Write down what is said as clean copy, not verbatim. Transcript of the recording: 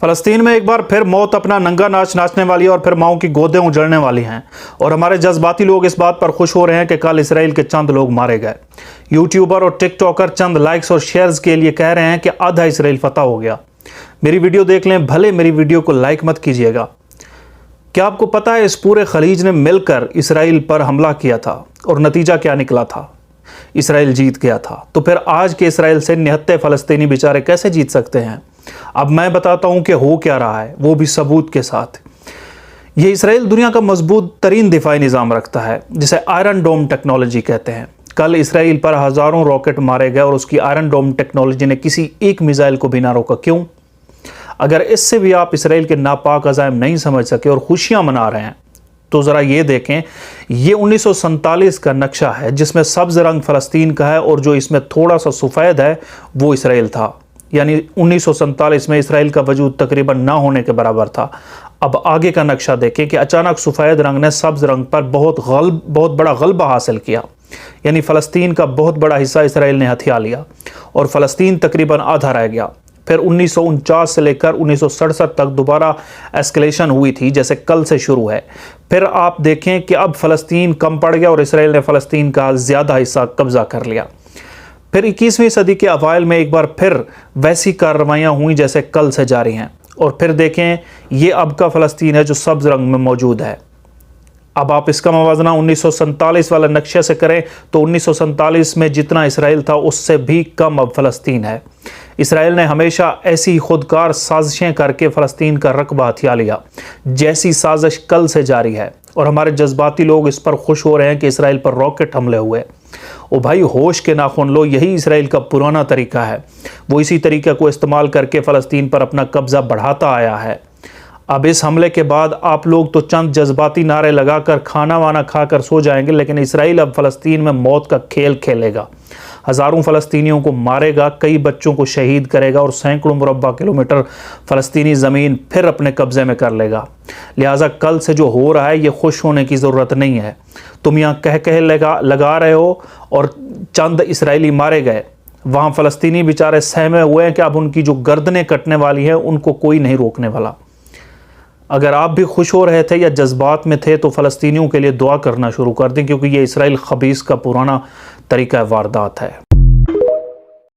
فلسطین میں ایک بار پھر موت اپنا ننگا ناچ ناچنے والی ہے اور پھر ماؤں کی گودیں اجڑنے والی ہیں، اور ہمارے جذباتی لوگ اس بات پر خوش ہو رہے ہیں کہ کل اسرائیل کے چند لوگ مارے گئے۔ یوٹیوبر اور ٹک ٹاکر چند لائکس اور شیئرز کے لیے کہہ رہے ہیں کہ آدھا اسرائیل فتح ہو گیا۔ میری ویڈیو دیکھ لیں، بھلے میری ویڈیو کو لائک مت کیجیے گا۔ کیا آپ کو پتہ ہے اس پورے خلیج نے مل کر اسرائیل پر حملہ کیا تھا اور نتیجہ کیا نکلا تھا؟ اسرائیل جیت گیا تھا۔ تو پھر آج کے اسرائیل سے نہتے فلسطینی بیچارے کیسے جیت سکتے ہیں؟ اب میں بتاتا ہوں کہ ہو کیا رہا ہے، وہ بھی ثبوت کے ساتھ۔ یہ اسرائیل دنیا کا مضبوط ترین دفاعی نظام رکھتا ہے، جسے آئرن ڈوم ٹیکنالوجی کہتے ہیں۔ کل اسرائیل پر ہزاروں راکٹ مارے گئے اور اس کی آئرن ڈوم ٹیکنالوجی نے کسی ایک میزائل کو بھی نہ روکا۔ کیوں؟ اگر اس سے بھی آپ اسرائیل کے ناپاک عزائم نہیں سمجھ سکے اور خوشیاں منا رہے ہیں تو ذرا یہ دیکھیں، یہ 1947 کا نقشہ ہے جس میں سبز رنگ فلسطین کا ہے اور جو اس میں تھوڑا سا سفید ہے وہ اسرائیل تھا۔ یعنی 1947 میں اسرائیل کا وجود تقریباً نہ ہونے کے برابر تھا۔ اب آگے کا نقشہ دیکھیں کہ اچانک سفید رنگ نے سبز رنگ پر بہت بڑا غلبہ حاصل کیا، یعنی فلسطین کا بہت بڑا حصہ اسرائیل نے ہتھیا لیا اور فلسطین تقریباً آدھا رہ گیا۔ پھر 1949 سے لے کر 1967 تک دوبارہ ایسکلیشن ہوئی تھی، جیسے کل سے شروع ہے۔ پھر آپ دیکھیں کہ اب فلسطین کم پڑ گیا اور اسرائیل نے فلسطین کا زیادہ حصہ قبضہ کر لیا۔ پھر 21ویں صدی کے اوائل میں ایک بار پھر ویسی کارروائیاں ہوئیں جیسے کل سے جاری ہیں، اور پھر دیکھیں یہ اب کا فلسطین ہے جو سبز رنگ میں موجود ہے۔ اب آپ اس کا موازنہ 1947 والا نقشے سے کریں تو 1947 میں جتنا اسرائیل تھا اس سے بھی کم اب فلسطین ہے۔ اسرائیل نے ہمیشہ ایسی خودکار سازشیں کر کے فلسطین کا رقبہ ہتھیا لیا، جیسی سازش کل سے جاری ہے، اور ہمارے جذباتی لوگ اس پر خوش ہو رہے ہیں کہ اسرائیل پر راکٹ حملے ہوئے۔ او بھائی، ہوش کے ناخن لو، یہی اسرائیل کا پرانا طریقہ ہے۔ وہ اسی طریقے کو استعمال کر کے فلسطین پر اپنا قبضہ بڑھاتا آیا ہے۔ اب اس حملے کے بعد آپ لوگ تو چند جذباتی نعرے لگا کر کھانا وانا کھا کر سو جائیں گے، لیکن اسرائیل اب فلسطین میں موت کا کھیل کھیلے گا، ہزاروں فلسطینیوں کو مارے گا، کئی بچوں کو شہید کرے گا اور سینکڑوں مربع کلومیٹر فلسطینی زمین پھر اپنے قبضے میں کر لے گا۔ لہٰذا کل سے جو ہو رہا ہے یہ خوش ہونے کی ضرورت نہیں ہے۔ تم یہاں کہہ لگا رہے ہو اور چند اسرائیلی مارے گئے، وہاں فلسطینی بیچارے سہمے ہوئے ہیں کہ اب ان کی جو گردنیں کٹنے والی ہیں ان کو کوئی نہیں روکنے والا۔ اگر آپ بھی خوش ہو رہے تھے یا جذبات میں تھے تو فلسطینیوں کے لیے دعا کرنا شروع کر دیں، کیونکہ یہ اسرائیل خبیث کا پرانا طریقہ واردات ہے۔